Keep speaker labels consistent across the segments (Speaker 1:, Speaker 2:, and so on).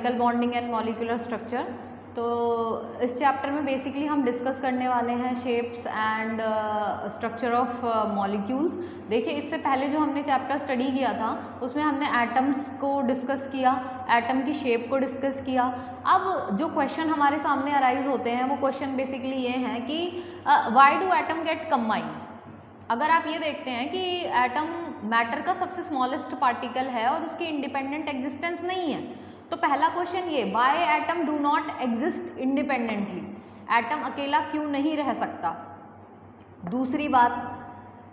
Speaker 1: Chemical bonding and molecular structure. तो इस chapter में बेसिकली हम डिस्कस करने वाले हैं shapes and structure of molecules. देखिए इससे पहले जो हमने चैप्टर स्टडी किया था उसमें हमने एटम्स को डिस्कस किया, एटम की शेप को डिस्कस किया। अब जो क्वेश्चन हमारे सामने अराइज होते हैं वो क्वेश्चन बेसिकली ये हैं कि why do atom get combine. अगर आप ये देखते हैं कि एटम मैटर का सबसे स्मॉलेस्ट पार्टिकल है और उसकी इंडिपेंडेंट एग्जिस्टेंस नहीं है, तो पहला क्वेश्चन ये, why atom do not exist independently, atom अकेला क्यों नहीं रह सकता। दूसरी बात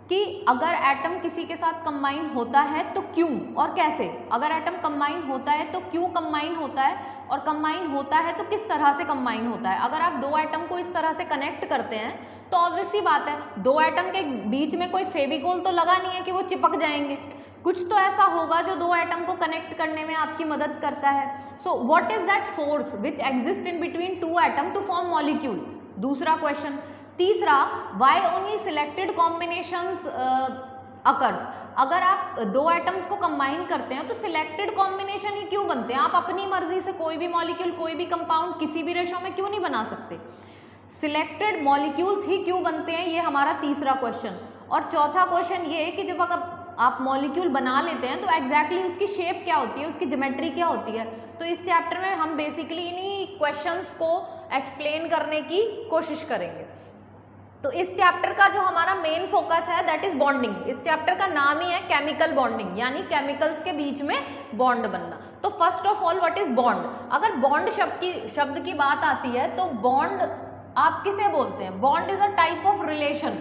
Speaker 1: कि अगर एटम किसी के साथ कंबाइन होता है तो क्यों और कैसे, अगर एटम कंबाइन होता है तो क्यों कंबाइन होता है, और कंबाइन होता है तो किस तरह से कंबाइन होता है। अगर आप दो एटम को इस तरह से कनेक्ट करते हैं तो ऑब्वियस सी बात है दो एटम के बीच में कोई फेविकोल तो लगा नहीं है कि वो चिपक जाएंगे, कुछ तो ऐसा होगा जो दो एटम को कनेक्ट करने में आपकी मदद करता है। So what is that force which exist in between two atom to form molecule, दूसरा क्वेश्चन। तीसरा, why only selected combinations occurs, अगर आप दो एटम्स को कंबाइन करते हैं तो सिलेक्टेड कॉम्बिनेशन ही क्यों बनते हैं, आप अपनी मर्जी से कोई भी मॉलिक्यूल कोई भी कंपाउंड किसी भी रेशो में क्यों नहीं बना सकते, सिलेक्टेड मॉलिक्यूल्स ही क्यों बनते हैं, ये हमारा तीसरा क्वेश्चन। और चौथा क्वेश्चन ये है कि जब अगर आप मॉलिक्यूल बना लेते हैं तो एग्जैक्टली उसकी शेप क्या होती है, उसकी ज्योमेट्री क्या होती है। तो इस चैप्टर में हम बेसिकली इन्हीं क्वेश्चंस को एक्सप्लेन करने की कोशिश करेंगे। तो इस चैप्टर का जो हमारा मेन फोकस है दैट इज बॉन्डिंग। इस चैप्टर का नाम ही है केमिकल बॉन्डिंग, यानी केमिकल्स के बीच में बॉन्ड बनना। तो first of all what is bond. अगर बॉन्ड शब्द की बात आती है तो बॉन्ड आप किसे बोलते हैं, bond is a type of relation.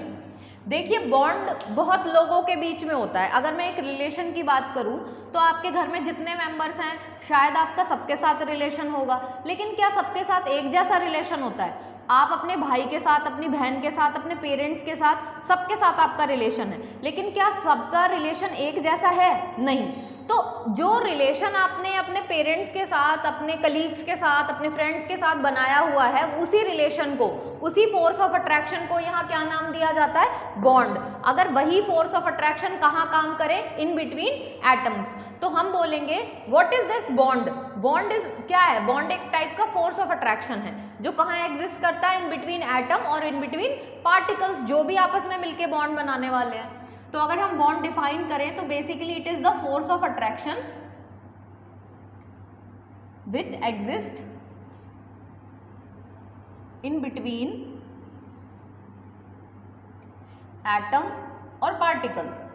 Speaker 1: देखिए बॉन्ड बहुत लोगों के बीच में होता है। अगर मैं एक रिलेशन की बात करूं तो आपके घर में जितने मेंबर्स हैं शायद आपका सबके साथ रिलेशन होगा, लेकिन क्या सबके साथ एक जैसा रिलेशन होता है। आप अपने भाई के साथ, अपनी बहन के साथ, अपने पेरेंट्स के साथ, सबके साथ आपका रिलेशन है, लेकिन क्या सबका रिलेशन एक जैसा है, नहीं। तो जो रिलेशन आपने अपने पेरेंट्स के साथ, अपने कलीग्स के साथ, अपने फ्रेंड्स के साथ बनाया हुआ है, उसी रिलेशन को, उसी फोर्स ऑफ अट्रैक्शन को यहाँ क्या नाम दिया जाता है, बॉन्ड। अगर वही फोर्स ऑफ अट्रैक्शन कहाँ काम करे, इन बिटवीन एटम्स, तो हम बोलेंगे what is this bond. Bond is क्या है, बॉन्ड एक टाइप का फोर्स ऑफ अट्रैक्शन है जो कहाँ एग्जिस्ट करता है, इन बिटवीन एटम और इन बिटवीन पार्टिकल्स जो भी आपस में मिलके बॉन्ड बनाने वाले हैं। तो अगर हम बॉन्ड डिफाइन करें तो basically it is the force of attraction which exist in between atom और particles.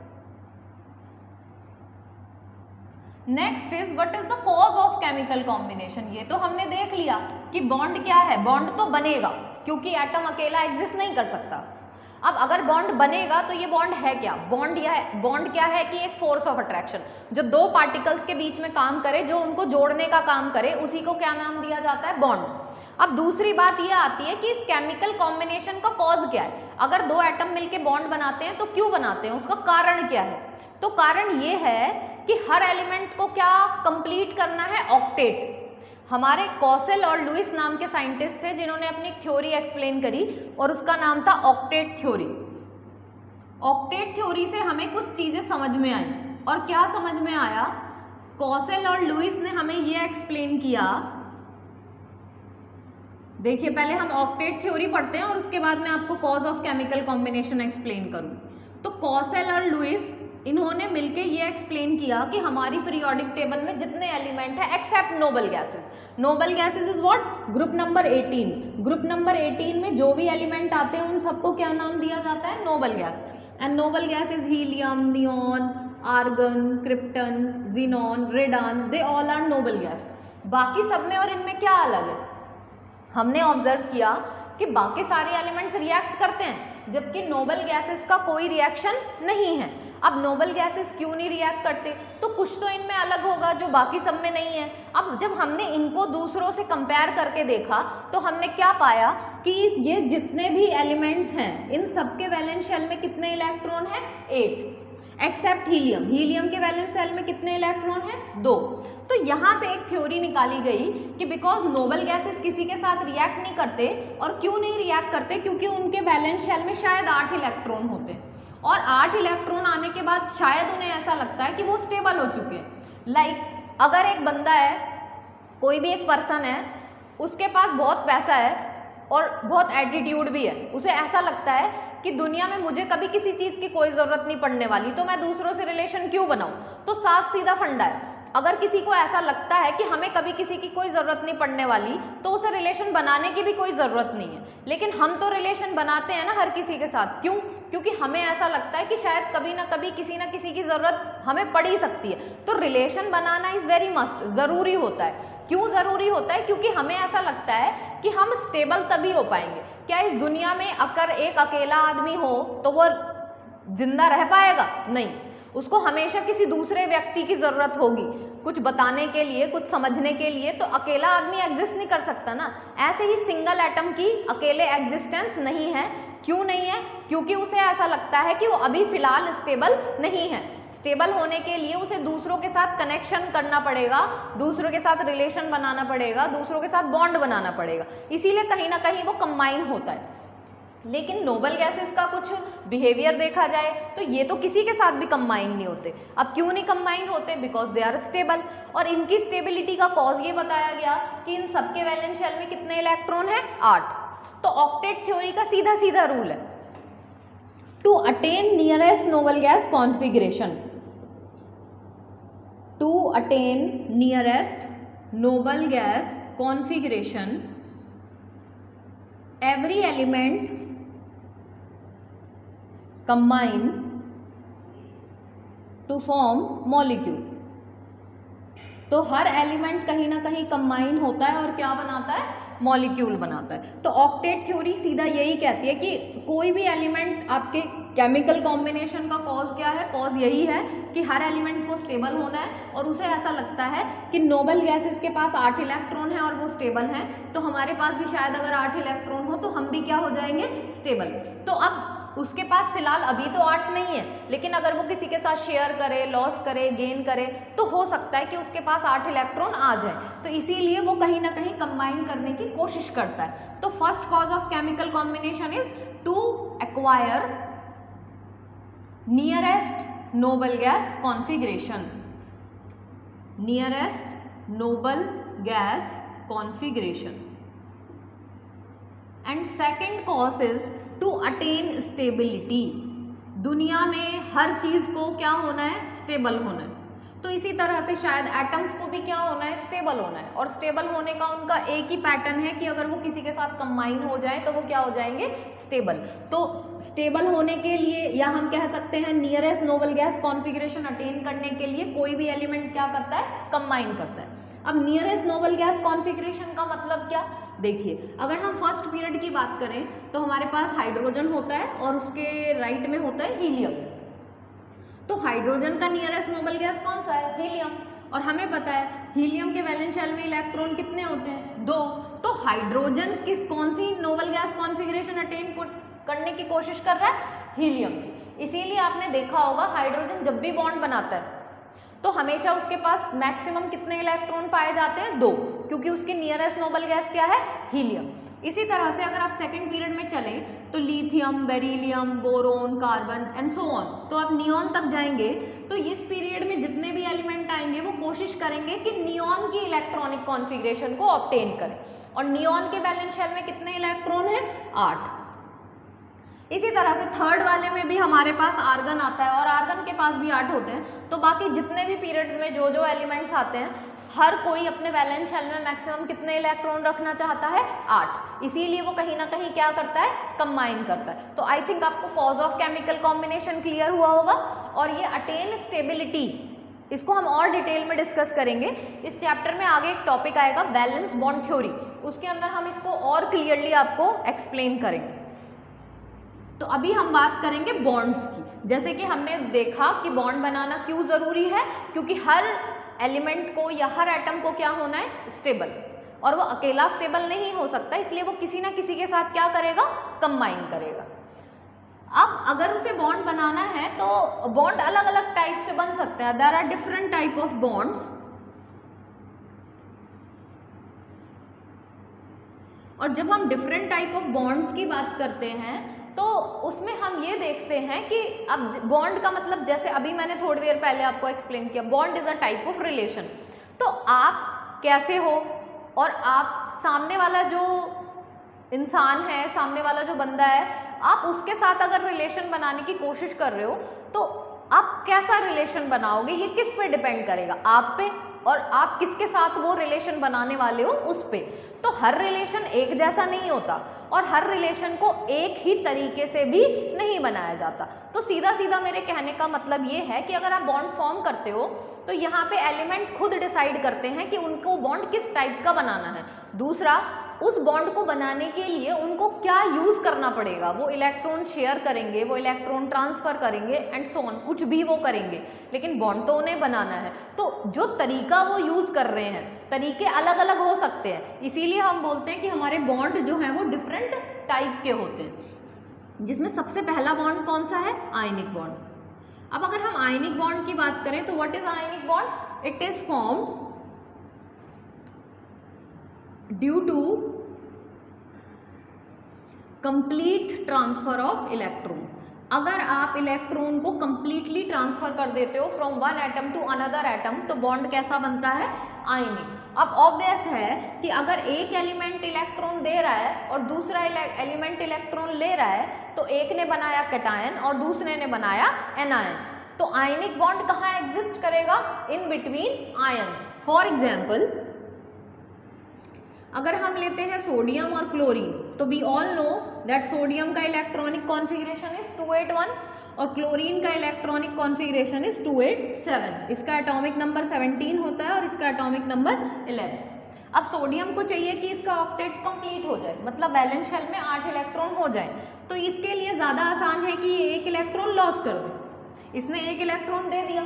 Speaker 1: Next is what is the cause of chemical combination. ये तो हमने देख लिया कि बॉन्ड क्या है, बॉन्ड तो बनेगा क्योंकि एटम अकेला एग्जिस्ट नहीं कर सकता। अब अगर बॉन्ड बनेगा तो ये बॉन्ड है क्या, बॉन्ड क्या है कि एक फोर्स ऑफ अट्रैक्शन जो दो पार्टिकल्स के बीच में काम करे, जो उनको जोड़ने का काम करे, उसी को क्या नाम दिया जाता है, बॉन्ड। अब दूसरी बात ये आती है कि इस केमिकल कॉम्बिनेशन का कॉज क्या है। अगर दो एटम मिलके बॉन्ड बनाते हैं तो क्यों बनाते हैं, उसका कारण क्या है। तो कारण ये है कि हर एलिमेंट को क्या कंप्लीट करना है, ऑक्टेट। हमारे कॉसेल और लुइस नाम के साइंटिस्ट थे जिन्होंने अपनी थ्योरी एक्सप्लेन करी और उसका नाम था ऑक्टेट थ्योरी। ऑक्टेट थ्योरी से हमें कुछ चीजें समझ में आई, और क्या समझ में आया, कॉसेल और लुइस ने हमें ये एक्सप्लेन किया। देखिए पहले हम ऑक्टेट थ्योरी पढ़ते हैं और उसके बाद मैं आपको cause of chemical combination explain करूं। तो कॉसेल और लुइस इन्होंने मिलके ये एक्सप्लेन किया कि हमारी पीरियोडिक टेबल में जितने एलिमेंट हैं except noble gases, noble gases is what, group number 18। Group number 18 में जो भी एलिमेंट आते हैं उन सबको क्या नाम दिया जाता है, noble gas. And noble gas is helium, neon, argon, krypton, xenon, radon, they all are noble gas. बाकी सब में और इनमें क्या अलग है, हमने ऑब्जर्व किया कि बाकी सारे एलिमेंट्स रिएक्ट करते हैं जबकि नोबल गैसेस का कोई रिएक्शन नहीं है। अब नोबल गैसेस क्यों नहीं रिएक्ट करते, तो कुछ तो इनमें अलग होगा जो बाकी सब में नहीं है। अब जब हमने इनको दूसरों से कंपेयर करके देखा तो हमने क्या पाया कि ये जितने भी एलिमेंट्स हैं इन सबके वैलेंस शेल में कितने इलेक्ट्रॉन हैं, 8, एक्सेप्ट हीलियम। हीलियम के वैलेंस शेल में कितने इलेक्ट्रॉन हैं, 2। तो यहाँ से एक थ्योरी निकाली गई कि बिकॉज नोबल गैसेस किसी के साथ रिएक्ट नहीं करते, और क्यों नहीं रिएक्ट करते, क्योंकि उनके वैलेंस शेल में शायद 8 इलेक्ट्रॉन होते हैं, और 8 इलेक्ट्रॉन आने के बाद शायद उन्हें ऐसा लगता है कि वो स्टेबल हो चुके हैं। लाइक अगर एक बंदा है, कोई भी एक पर्सन है, उसके पास बहुत पैसा है और बहुत एटीट्यूड भी है, उसे ऐसा लगता है कि दुनिया में मुझे कभी किसी चीज़ की कोई ज़रूरत नहीं पड़ने वाली, तो मैं दूसरों से रिलेशन क्यों बनाऊं। तो साफ सीधा फंडा है, अगर किसी को ऐसा लगता है कि हमें कभी किसी की कोई ज़रूरत नहीं पड़ने वाली, तो उसे रिलेशन बनाने की भी कोई ज़रूरत नहीं है। लेकिन हम तो रिलेशन बनाते हैं ना हर किसी के साथ, क्यों? क्योंकि हमें ऐसा लगता है कि शायद कभी ना कभी किसी ना किसी की ज़रूरत हमें पड़ ही सकती है। तो relation banana is very must, ज़रूरी होता है। क्यों ज़रूरी होता है? क्योंकि हमें ऐसा लगता है कि हम स्टेबल तभी हो पाएंगे। क्या इस दुनिया में अगर एक अकेला आदमी हो तो वो जिंदा रह पाएगा? नहीं, उसको हमेशा किसी दूसरे व्यक्ति की ज़रूरत होगी, कुछ बताने के लिए, कुछ समझने के लिए। तो अकेला आदमी एग्जिस्ट नहीं कर सकता ना। ऐसे ही सिंगल एटम की अकेले एग्जिस्टेंस नहीं है। क्यों नहीं है? क्योंकि उसे ऐसा लगता है कि वो अभी फिलहाल स्टेबल नहीं है। स्टेबल होने के लिए उसे दूसरों के साथ कनेक्शन करना पड़ेगा, दूसरों के साथ रिलेशन बनाना पड़ेगा, दूसरों के साथ बॉन्ड बनाना पड़ेगा, इसीलिए कहीं ना कहीं वो कंबाइन होता है। लेकिन नोबल गैसेस का कुछ बिहेवियर देखा जाए तो ये तो किसी के साथ भी कंबाइन नहीं होते। अब क्यों नहीं कंबाइन होते? Because they are stable. और इनकी स्टेबिलिटी का कॉज ये बताया गया कि इन सबके वैलेंस शेल में कितने इलेक्ट्रॉन है? 8। तो ऑक्टेट थ्योरी का सीधा सीधा रूल है, to attain nearest noble gas configuration, to attain nearest noble gas configuration, every element combine to form molecule। तो हर एलिमेंट कहीं ना कहीं कंबाइन होता है और क्या बनाता है? मॉलिक्यूल बनाता है। तो ऑक्टेट थ्योरी सीधा यही कहती है कि कोई भी एलिमेंट आपके केमिकल कॉम्बिनेशन का कॉज क्या है? कॉज यही है कि हर एलिमेंट को स्टेबल होना है और उसे ऐसा लगता है कि नोबल गैसेस के पास 8 इलेक्ट्रॉन है और वो स्टेबल हैं, तो हमारे पास भी शायद अगर 8 इलेक्ट्रॉन हो तो हम भी क्या हो जाएंगे? स्टेबल। तो अब उसके पास फिलहाल अभी तो 8 नहीं है, लेकिन अगर वो किसी के साथ शेयर करे, लॉस करे, गेन करे, तो हो सकता है कि उसके पास 8 इलेक्ट्रॉन आ जाए। तो इसीलिए वो कहीं ना कहीं कंबाइन करने की कोशिश करता है। तो first cause of chemical combination is to acquire nearest noble gas configuration, nearest noble gas configuration. And second cause is to attain stability. दुनिया में हर चीज को क्या होना है? स्टेबल होना है। तो इसी तरह से शायद एटम्स को भी क्या होना है? स्टेबल होना है। और स्टेबल होने का उनका एक ही पैटर्न है कि अगर वो किसी के साथ कंबाइन हो जाए तो वो क्या हो जाएंगे? स्टेबल। तो स्टेबल होने के लिए, या हम कह सकते हैं nearest noble gas configuration attain करने के लिए कोई भी एलिमेंट क्या करता है? कंबाइन करता है। अब नियरेस्ट नोबल गैस कॉन्फिगरेशन का मतलब क्या? देखिए, अगर हम फर्स्ट पीरियड की बात करें तो हमारे पास हाइड्रोजन होता है और उसके राइट में होता है हीलियम। तो हाइड्रोजन का नियरेस्ट नोबल गैस कौन सा है? हीलियम। और हमें पता है हीलियम के वैलेंस शेल में इलेक्ट्रॉन कितने होते हैं? 2। तो हाइड्रोजन कौन सी नोबल गैस कॉन्फिगरेशन अटेन करने की कोशिश कर रहा है? हीलियम। इसीलिए आपने देखा होगा हाइड्रोजन जब भी बॉन्ड बनाता है तो हमेशा उसके पास मैक्सिमम कितने इलेक्ट्रॉन पाए जाते हैं? 2, क्योंकि उसकी नियरेस्ट नोबल गैस क्या है? हीलियम। इसी तरह से अगर आप सेकंड पीरियड में चलें तो lithium, beryllium, boron, carbon and so on, तो आप नियॉन तक जाएंगे। तो इस पीरियड में जितने भी एलिमेंट आएंगे वो कोशिश करेंगे कि नियॉन की इलेक्ट्रॉनिक कॉन्फिगरेशन को ऑब्टेन करें। और नियॉन के वैलेंस शेल में कितने इलेक्ट्रॉन है? 8। इसी तरह से थर्ड वाले में भी हमारे पास आर्गन आता है और आर्गन के पास भी 8 होते हैं। तो बाकी जितने भी पीरियड्स में जो जो एलिमेंट्स आते हैं, हर कोई अपने वैलेंस शेल में मैक्सिमम कितने इलेक्ट्रॉन रखना चाहता है? 8। इसीलिए वो कहीं ना कहीं क्या करता है? कंबाइन करता है। तो आई थिंक आपको cause of chemical combination clear हुआ होगा। और ये अटेन स्टेबिलिटी, इसको हम और डिटेल में डिस्कस करेंगे। इस चैप्टर में आगे एक टॉपिक आएगा वैलेंस बॉन्ड थ्योरी, उसके अंदर हम इसको और क्लियरली आपको एक्सप्लेन करेंगे। तो अभी हम बात करेंगे बॉन्ड्स की। जैसे कि हमने देखा कि बॉन्ड बनाना क्यों जरूरी है, क्योंकि हर एलिमेंट को या हर एटम को क्या होना है? स्टेबल। और वो अकेला स्टेबल नहीं हो सकता, इसलिए वो किसी ना किसी के साथ क्या करेगा? कंबाइन करेगा। अब अगर उसे बॉन्ड बनाना है तो बॉन्ड अलग अलग टाइप से बन सकते हैं। There are different type of bonds. और जब हम डिफरेंट टाइप ऑफ बॉन्ड्स की बात करते हैं तो उसमें हम ये देखते हैं कि अब बॉन्ड का मतलब, जैसे अभी मैंने थोड़ी देर पहले आपको एक्सप्लेन किया, bond is a type of relation. तो आप कैसे हो, और आप सामने वाला जो इंसान है, सामने वाला जो बंदा है, आप उसके साथ अगर रिलेशन बनाने की कोशिश कर रहे हो तो आप कैसा रिलेशन बनाओगे, ये किस पे डिपेंड करेगा, आप पे, और आप किसके साथ वो रिलेशन बनाने वाले हो उस पे। तो हर रिलेशन एक जैसा नहीं होता और हर रिलेशन को एक ही तरीके से भी नहीं बनाया जाता। तो सीधा सीधा मेरे कहने का मतलब ये है कि अगर आप बॉन्ड फॉर्म करते हो तो यहाँ पे एलिमेंट खुद डिसाइड करते हैं कि उनको बॉन्ड किस टाइप का बनाना है। दूसरा, उस बॉन्ड को बनाने के लिए उनको क्या यूज करना पड़ेगा, वो इलेक्ट्रॉन शेयर करेंगे, वो इलेक्ट्रॉन ट्रांसफर करेंगे एंड सो ऑन, कुछ भी वो करेंगे, लेकिन बॉन्ड तो उन्हें बनाना है। तो जो तरीका वो यूज कर रहे हैं, तरीके अलग अलग हो सकते हैं, इसीलिए हम बोलते हैं कि हमारे बॉन्ड जो है वो डिफरेंट टाइप के होते हैं। जिसमें सबसे पहला बॉन्ड कौन सा है, आयनिक बॉन्ड। अब अगर हम आयनिक बॉन्ड की बात करें तो what is ionic bond, it is formed due to complete transfer of electron. अगर आप इलेक्ट्रॉन को कंप्लीटली ट्रांसफर कर देते हो from one atom to another atom तो बॉन्ड कैसा बनता है, आयनिक। अब ऑब्वियस है कि अगर एक एलिमेंट इलेक्ट्रॉन दे रहा है और दूसरा एलिमेंट इलेक्ट्रॉन ले रहा है तो एक ने बनाया कैटायन और दूसरे ने बनाया एनायन, तो आयनिक बॉन्ड कहाँ एग्जिस्ट करेगा, in between ions. For example, अगर हम लेते हैं सोडियम और क्लोरीन तो we all know that sodium का इलेक्ट्रॉनिक कॉन्फ़िगरेशन इज 281 और क्लोरीन का इलेक्ट्रॉनिक कॉन्फ़िगरेशन इज 287। इसका एटॉमिक नंबर 17 होता है और इसका एटॉमिक नंबर 11। अब सोडियम को चाहिए कि इसका ऑक्टेट कंप्लीट हो जाए, मतलब वैलेंस शेल में 8 इलेक्ट्रॉन हो जाए, तो इसके लिए ज़्यादा आसान है कि ये एक इलेक्ट्रॉन लॉस कर दे। इसने एक इलेक्ट्रॉन दे दिया,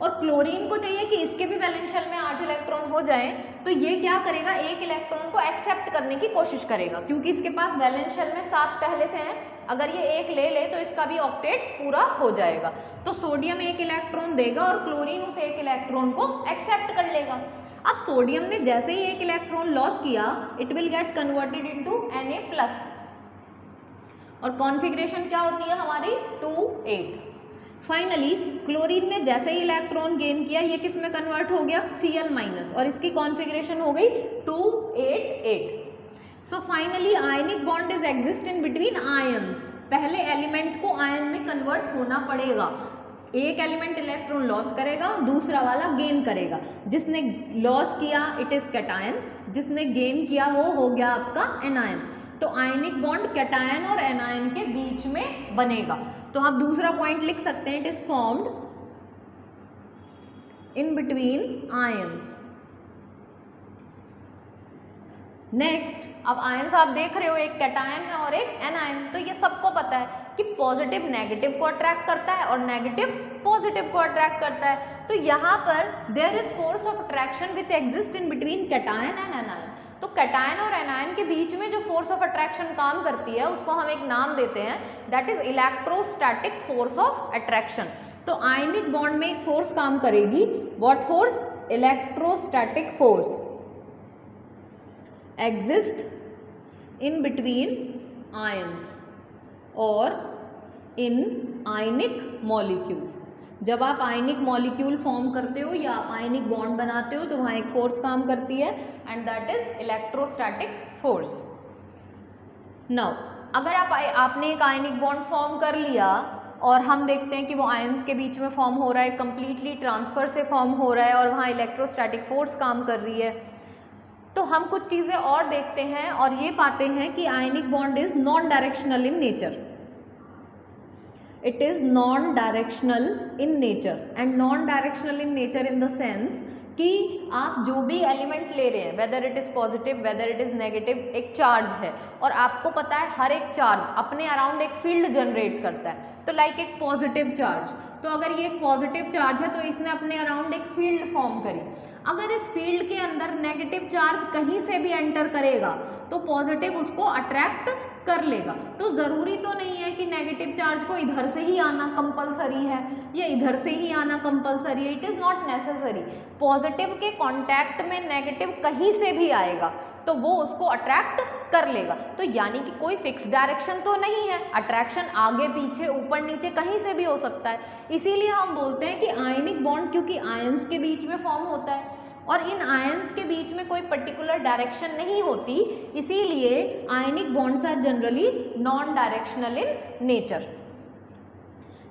Speaker 1: और क्लोरीन को चाहिए कि इसके भी वैलेंस शेल में 8 इलेक्ट्रॉन हो जाए, तो ये क्या करेगा, एक इलेक्ट्रॉन को एक्सेप्ट करने की कोशिश करेगा, क्योंकि इसके पास वैलेंस शेल में 7 पहले से हैं, अगर ये एक ले ले तो इसका भी ऑक्टेट पूरा हो जाएगा। तो सोडियम एक इलेक्ट्रॉन देगा और क्लोरीन उस एक इलेक्ट्रॉन को एक्सेप्ट कर लेगा। अब सोडियम ने जैसे ही एक इलेक्ट्रॉन लॉस किया, it will get converted into Na+, और कॉन्फ़िगरेशन क्या होती है हमारी 2,8। फाइनली क्लोरीन ने जैसे ही इलेक्ट्रॉन गेन किया, ये किस में कन्वर्ट हो गया, Cl- और इसकी कॉन्फ़िगरेशन हो गई 288। So finally ionic bond is exist in between ions. पहले एलिमेंट को आयन में कन्वर्ट होना पड़ेगा, एक एलिमेंट इलेक्ट्रॉन लॉस करेगा, दूसरा वाला गेन करेगा। जिसने लॉस किया इट इज कैटायन, जिसने गेन किया वो हो गया आपका एनायन। तो आयनिक बॉन्ड कैटायन और एनायन के बीच में बनेगा। तो आप दूसरा पॉइंट लिख सकते हैं, it is formed in between ions. Next, अब आयंस आप देख रहे हो, एक कैटायन है और एक एनायन। तो ये सबको पता है कि पॉजिटिव नेगेटिव को अट्रैक्ट करता है और नेगेटिव पॉजिटिव को अट्रैक्ट करता है। तो यहाँ पर there is force of attraction which exist in between cation and anion. तो कैटायन और एनायन के बीच में जो फोर्स ऑफ अट्रैक्शन काम करती है उसको हम एक नाम देते हैं, that is electrostatic force of attraction. तो आयनिक बॉन्ड में एक फोर्स काम करेगी, what force, electrostatic force exist in between ions और इन आयनिक मॉलिक्यूल। जब आप आयनिक मॉलिक्यूल फॉर्म करते हो या आप आयनिक बॉन्ड बनाते हो तो वहाँ एक फोर्स काम करती है and that is electrostatic force. Now अगर आपने एक आयनिक बॉन्ड फॉर्म कर लिया और हम देखते हैं कि वो आयंस के बीच में फॉर्म हो रहा है, कंप्लीटली ट्रांसफर से फॉर्म हो रहा है और वहाँ इलेक्ट्रोस्टैटिक फोर्स काम कर रही है, तो हम कुछ चीज़ें और देखते हैं और ये पाते हैं कि ionic bond is non directional in nature. It is non-directional in nature and non-directional in nature in the sense कि आप जो भी एलिमेंट ले रहे हैं, whether it is positive whether it is negative, एक चार्ज है और आपको पता है हर एक चार्ज अपने अराउंड एक फील्ड जनरेट करता है। तो लाइक एक पॉजिटिव चार्ज, तो अगर ये एक पॉजिटिव चार्ज है तो इसने अपने अराउंड एक फील्ड फॉर्म करी। अगर इस फील्ड के अंदर नेगेटिव चार्ज कहीं से भी एंटर करेगा तो पॉजिटिव उसको अट्रैक्ट कर लेगा। तो ज़रूरी तो नहीं है कि नेगेटिव चार्ज को इधर से ही आना कंपलसरी है या इधर से ही आना कंपलसरी है, it is not necessary. Positive के कांटेक्ट में नेगेटिव कहीं से भी आएगा तो वो उसको अट्रैक्ट कर लेगा। तो यानी कि कोई फिक्स डायरेक्शन तो नहीं है, अट्रैक्शन आगे पीछे ऊपर नीचे कहीं से भी हो सकता है। इसीलिए हम बोलते हैं कि आयनिक बॉन्ड क्योंकि आयंस के बीच में फॉर्म होता है और इन आयंस के बीच में कोई पर्टिकुलर डायरेक्शन नहीं होती, इसीलिए ionic bonds are generally non directional in nature.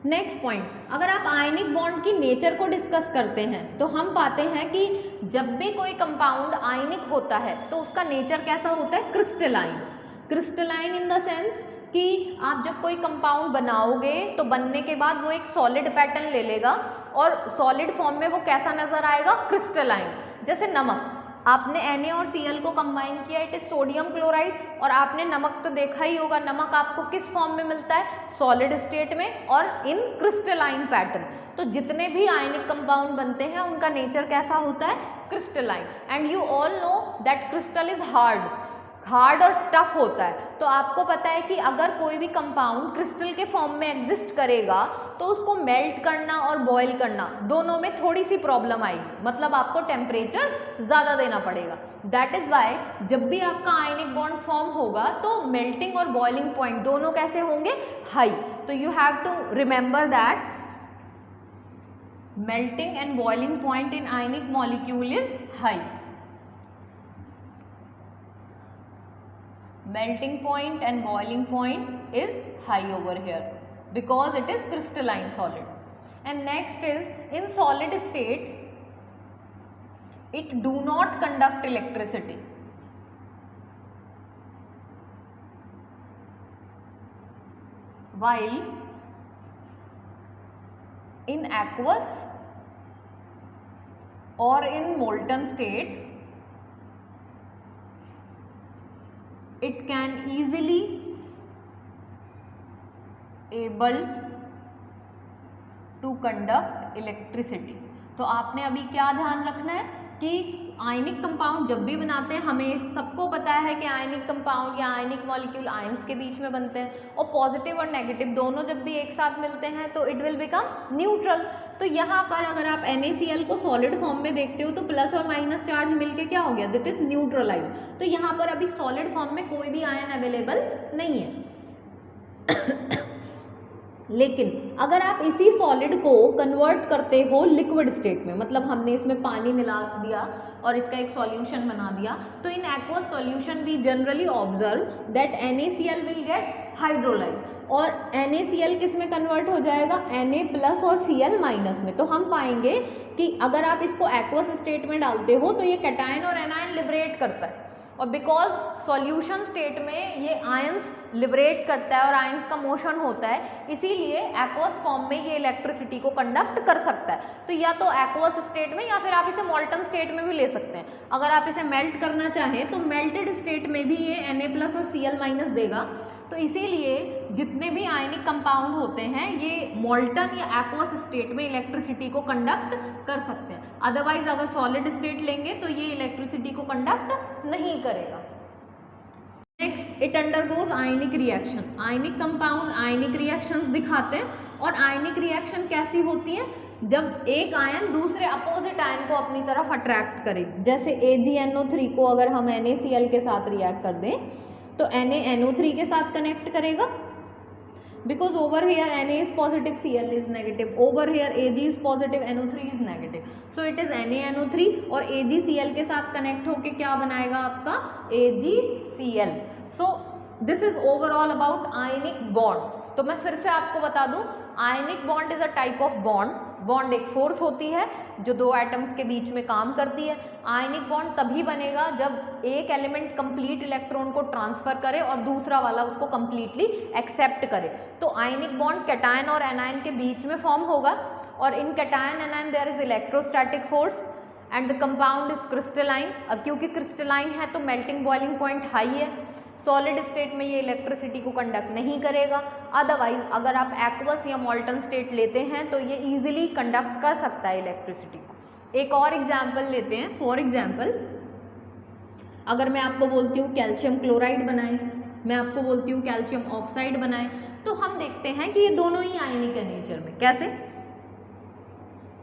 Speaker 1: Next point, अगर आप आयनिक बॉन्ड की नेचर को डिस्कस करते हैं तो हम पाते हैं कि जब भी कोई कंपाउंड आयनिक होता है तो उसका नेचर कैसा होता है, crystalline. Crystalline in the sense कि आप जब कोई कंपाउंड बनाओगे तो बनने के बाद वो एक सॉलिड पैटर्न ले लेगा और सॉलिड फॉर्म में वो कैसा नजर आएगा, क्रिस्टलाइन। जैसे नमक, आपने Na और Cl को कंबाइन किया, इट इज सोडियम क्लोराइड, और आपने नमक तो देखा ही होगा, नमक आपको किस फॉर्म में मिलता है, सॉलिड स्टेट में और इन क्रिस्टलाइन पैटर्न। तो जितने भी आयनिक कंपाउंड बनते हैं उनका नेचर कैसा होता है, crystalline. And you all know that crystal is hard और टफ होता है। तो आपको पता है कि अगर कोई भी कंपाउंड क्रिस्टल के फॉर्म में एग्जिस्ट करेगा तो उसको मेल्ट करना और बॉयल करना दोनों में थोड़ी सी प्रॉब्लम आएगी, मतलब आपको टेम्परेचर ज़्यादा देना पड़ेगा। दैट इज वाई जब भी आपका आयनिक बॉन्ड फॉर्म होगा तो मेल्टिंग और बॉइलिंग पॉइंट दोनों कैसे होंगे, हाई। तो you have to remember that melting and boiling point in ionic molecule is high. Melting point and boiling point is high over here because it is crystalline solid. And next is, in solid state it do not conduct electricity, while in aqueous or in molten state it can easily able to conduct electricity। तो आपने अभी क्या ध्यान रखना है कि ionic compound जब भी बनाते हैं, हमें सबको पता है कि आयनिक कंपाउंड या आयनिक मॉलिक्यूल आयंस के बीच में बनते हैं, और पॉजिटिव और नेगेटिव दोनों जब भी एक साथ मिलते हैं तो इट विल बिकम न्यूट्रल। तो यहाँ पर अगर आप NaCl को सॉलिड फॉर्म में देखते हो तो प्लस और माइनस चार्ज मिलके क्या हो गया, दैट इज न्यूट्रलाइज। तो यहाँ पर अभी सॉलिड फॉर्म में कोई भी आयन अवेलेबल नहीं है। लेकिन अगर आप इसी सॉलिड को कन्वर्ट करते हो लिक्विड स्टेट में, मतलब हमने इसमें पानी मिला दिया और इसका एक सॉल्यूशन बना दिया, तो in aqueous solution we generally observe that NaCl will get hydrolyse, और NaCl किस में कन्वर्ट हो जाएगा, Na प्लस और Cl माइनस में। तो हम पाएंगे कि अगर आप इसको एक्वस स्टेट में डालते हो तो ये कैटायन और एनायन लिबरेट करता है, और बिकॉज सॉल्यूशन स्टेट में ये आयंस लिबरेट करता है और आयंस का मोशन होता है, इसीलिए एक्वस फॉर्म में ये इलेक्ट्रिसिटी को कंडक्ट कर सकता है। तो या तो एक्वस स्टेट में या फिर आप इसे मॉल्टन स्टेट में भी ले सकते हैं। अगर आप इसे मेल्ट करना चाहें तो मेल्टेड स्टेट में भी ये Na प्लस और Cl माइनस देगा। तो इसीलिए जितने भी आयनिक कंपाउंड होते हैं ये मॉल्टन या एक्वस स्टेट में इलेक्ट्रिसिटी को कंडक्ट कर सकते हैं। अदरवाइज अगर सॉलिड स्टेट लेंगे तो ये इलेक्ट्रिसिटी को कंडक्ट नहीं करेगा। Next, it undergoes ionic reaction. Ionic compound ionic reactions दिखाते हैं, और आयनिक रिएक्शन कैसी होती है, जब एक आयन दूसरे अपोजिट आयन को अपनी तरफ अट्रैक्ट करे। जैसे AgNO3 को अगर हम NaCl के साथ रिएक्ट कर दें तो NaNO3 के साथ कनेक्ट करेगा, because over here Na is positive, Cl is negative, over here Ag is positive, NO3 is negative, so it is NaNO3 और AgCl के साथ कनेक्ट होके क्या बनाएगा आपका AgCl। so this is overall about ionic bond। तो मैं फिर से आपको बता दूं, ionic bond is a type of bond. Bond एक फोर्स होती है जो दो एटम्स के बीच में काम करती है। आयनिक बॉन्ड तभी बनेगा जब एक एलिमेंट कंप्लीट इलेक्ट्रॉन को ट्रांसफर करे और दूसरा वाला उसको कंप्लीटली एक्सेप्ट करे। तो आयनिक बॉन्ड कैटायन और एनायन के बीच में फॉर्म होगा, और in cation anion there is electrostatic force and the compound is crystalline. अब क्योंकि क्रिस्टलाइन है तो मेल्टिंग बॉइलिंग पॉइंट हाई है, सॉलिड स्टेट में ये इलेक्ट्रिसिटी को कंडक्ट नहीं करेगा। अदरवाइज अगर आप एक्वस या मॉल्टन स्टेट लेते हैं तो ये इजीली कंडक्ट कर सकता है इलेक्ट्रिसिटी को। एक और एग्जांपल लेते हैं। फॉर एग्जांपल, अगर मैं आपको बोलती हूँ कैल्शियम क्लोराइड बनाएं, मैं आपको बोलती हूँ कैल्शियम ऑक्साइड बनाएं, तो हम देखते हैं कि ये दोनों ही आयनिक है नेचर में। कैसे?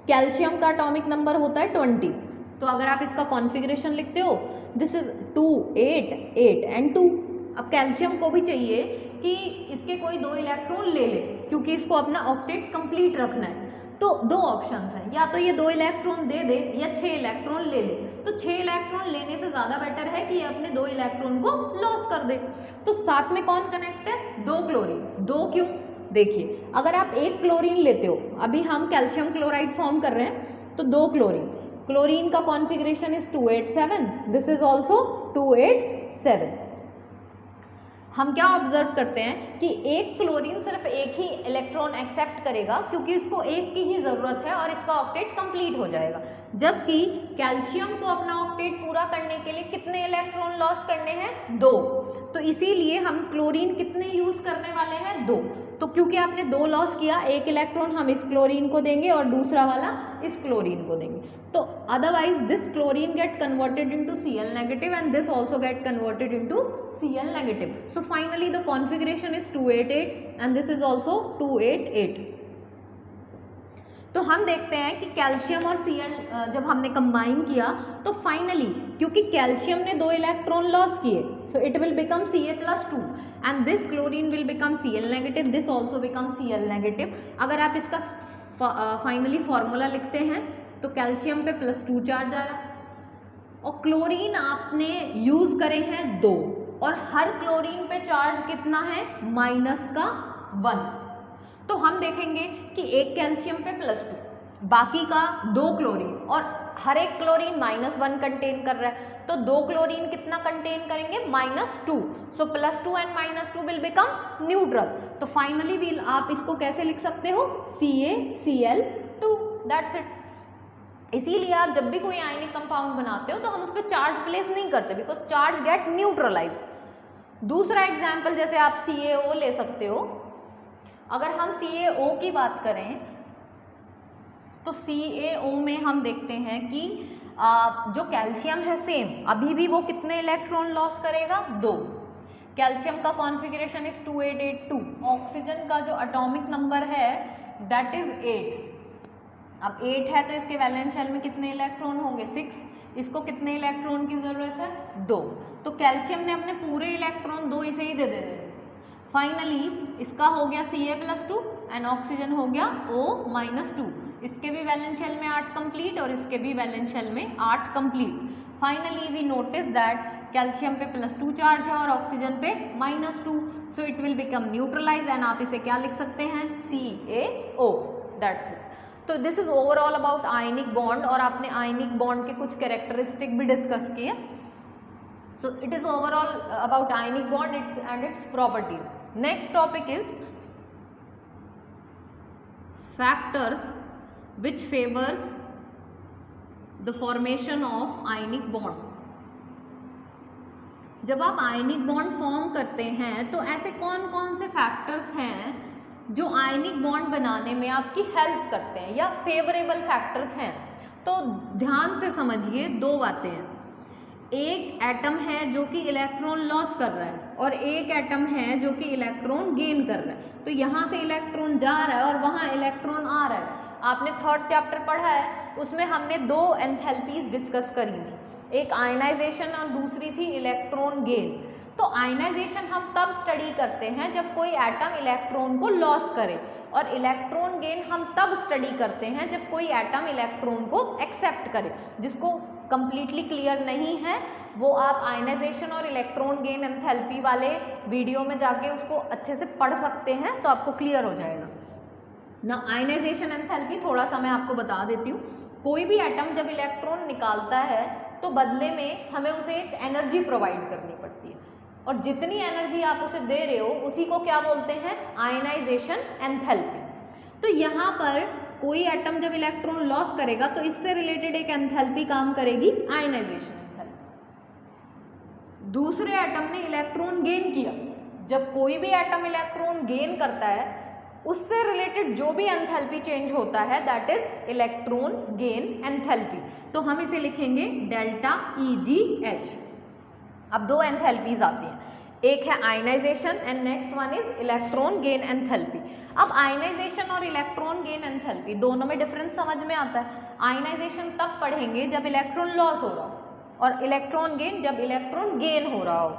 Speaker 1: कैल्शियम का एटॉमिक नंबर होता है 20, तो अगर आप इसका कॉन्फ़िगरेशन लिखते हो दिस इज 2 8 8 एंड 2। अब कैल्शियम को भी चाहिए कि इसके कोई दो इलेक्ट्रॉन ले ले, क्योंकि इसको अपना ऑक्टेट कंप्लीट रखना है। तो दो ऑप्शंस हैं, या तो ये 2 इलेक्ट्रॉन दे दे या 6 इलेक्ट्रॉन ले ले। तो 6 इलेक्ट्रॉन लेने से ज़्यादा बेटर है कि ये अपने 2 इलेक्ट्रॉन को लॉस कर दे। तो साथ में कौन कनेक्ट है? 2 क्लोरीन। 2 क्यों? देखिए, अगर आप 1 क्लोरीन लेते हो, अभी हम कैल्शियम क्लोराइड फॉर्म कर रहे हैं, तो 2 क्लोरीन, क्लोरीन का configuration is 287, this is also 287। हम क्या ऑब्जर्व करते हैं कि एक क्लोरीन सिर्फ एक ही इलेक्ट्रॉन एक्सेप्ट करेगा क्योंकि इसको एक की ही ज़रूरत है और इसका ऑक्टेट कंप्लीट हो जाएगा, जबकि कैल्शियम को अपना ऑक्टेट पूरा करने के लिए कितने इलेक्ट्रॉन लॉस करने हैं? 2। तो इसीलिए हम क्लोरीन कितने यूज़ करने वाले हैं? 2। तो क्योंकि आपने 2 लॉस किया, एक इलेक्ट्रॉन हम इस क्लोरीन को देंगे और दूसरा वाला इस क्लोरीन को देंगे। तो otherwise this chlorine get converted into Cl negative and this also get converted into Cl negative. So finally the configuration is 288 and this is also 288. तो हम देखते हैं कि कैल्शियम और Cl जब हमने कंबाइन किया तो फाइनली क्योंकि कैल्शियम ने 2 इलेक्ट्रॉन लॉस किए, so it will become Ca+2 and this chlorine will become Cl negative, this also becomes Cl negative. अगर आप इसका फाइनली फॉर्मूला लिखते हैं तो कैल्शियम पे +2 चार्ज आया और क्लोरीन आपने यूज करे हैं 2 और हर क्लोरीन पे चार्ज कितना है? -1। तो हम देखेंगे कि एक कैल्शियम पे +2, बाकी का 2 क्लोरीन और हर एक क्लोरीन -1 कंटेन कर रहा है, तो 2 क्लोरीन कितना कंटेन करेंगे? -2। सो +2 एंड -2 विल बिकम न्यूट्रल। तो फाइनली आप इसको कैसे लिख सकते हो? CaCl2, that's it. इसीलिए आप जब भी कोई आयनिक कंपाउंड बनाते हो तो हम उस पर चार्ज प्लेस नहीं करते, बिकॉज चार्ज गेट न्यूट्रलाइज। दूसरा एग्जाम्पल जैसे आप CaO ले सकते हो। अगर हम CaO की बात करें तो CaO में हम देखते हैं कि जो कैल्शियम है सेम, अभी भी वो कितने इलेक्ट्रॉन लॉस करेगा? 2। कैल्शियम का कॉन्फ़िगरेशन इज 2882। ऑक्सीजन का जो एटॉमिक नंबर है दैट इज 8। अब 8 है तो इसके वैलेंस शेल में कितने इलेक्ट्रॉन होंगे? 6। इसको कितने इलेक्ट्रॉन की जरूरत है? 2। तो कैल्शियम ने अपने पूरे इलेक्ट्रॉन 2 इसे ही दे देने। फाइनली इसका हो गया Ca+2 एंड ऑक्सीजन हो गया O-2। इसके भी वैलेंस शेल में 8 कंप्लीट और इसके भी वैलेंस शेल में 8 complete. Finally we notice that calcium पे +2 चार्ज है और ऑक्सीजन पे -2, so it will become neutralize and आप इसे क्या लिख सकते हैं? CaO, that's it. तो this is overall about ionic bond और आपने आयनिक बॉन्ड के कुछ कैरेक्टरिस्टिक भी डिस्कस किए। So it is overall about ionic bond and its properties. Next topic is factors which favors the formation of ionic bond। जब आप ionic bond form करते हैं तो ऐसे कौन कौन से फैक्टर्स हैं जो आयनिक बॉन्ड बनाने में आपकी हेल्प करते हैं या फेवरेबल फैक्टर्स हैं? तो ध्यान से समझिए, 2 बातें हैं। एक एटम है जो कि इलेक्ट्रॉन लॉस कर रहा है और एक एटम है जो कि इलेक्ट्रॉन गेन कर रहा है। तो यहाँ से इलेक्ट्रॉन जा रहा है और वहाँ इलेक्ट्रॉन आ रहा है। आपने 3rd चैप्टर पढ़ा है, उसमें हमने 2 एंथैल्पीज डिस्कस करी थी, एक आयनाइजेशन और दूसरी थी इलेक्ट्रॉन गेन। तो आयनाइजेशन हम तब स्टडी करते हैं जब कोई एटम इलेक्ट्रॉन को लॉस करे और इलेक्ट्रॉन गेन हम तब स्टडी करते हैं जब कोई एटम इलेक्ट्रॉन को एक्सेप्ट करे। जिसको कंप्लीटली क्लियर नहीं है वो आप आयनाइजेशन और इलेक्ट्रॉन गेन एंथैल्पी वाले वीडियो में जाके उसको अच्छे से पढ़ सकते हैं, तो आपको क्लियर हो जाएगा ना। आयनाइजेशन एंथैल्पी थोड़ा सा मैं आपको बता देती हूँ। कोई भी एटम जब इलेक्ट्रॉन निकालता है तो बदले में हमें उसे एक एनर्जी प्रोवाइड करनी पड़ती है और जितनी एनर्जी आप उसे दे रहे हो उसी को क्या बोलते हैं? Ionization enthalpy. तो यहाँ पर कोई एटम जब इलेक्ट्रॉन लॉस करेगा तो इससे रिलेटेड एक एंथैल्पी काम करेगी, आयनाइजेशन एंथैल्पी। दूसरे एटम ने इलेक्ट्रॉन गेन किया, जब कोई भी एटम इलेक्ट्रॉन गेन करता है उससे रिलेटेड जो भी एंथैल्पी चेंज होता है that is electron gain enthalpy. तो हम इसे लिखेंगे डेल्टा EgH। अब 2 एंथैल्पीज आती हैं, एक है ionization and next one is electron gain enthalpy. अब आयनाइजेशन और इलेक्ट्रॉन गेन एंथैल्पी दोनों में डिफरेंस समझ में आता है। आयनाइजेशन तब पढ़ेंगे जब इलेक्ट्रॉन लॉस हो रहा हो और इलेक्ट्रॉन गेन जब इलेक्ट्रॉन गेन हो रहा हो।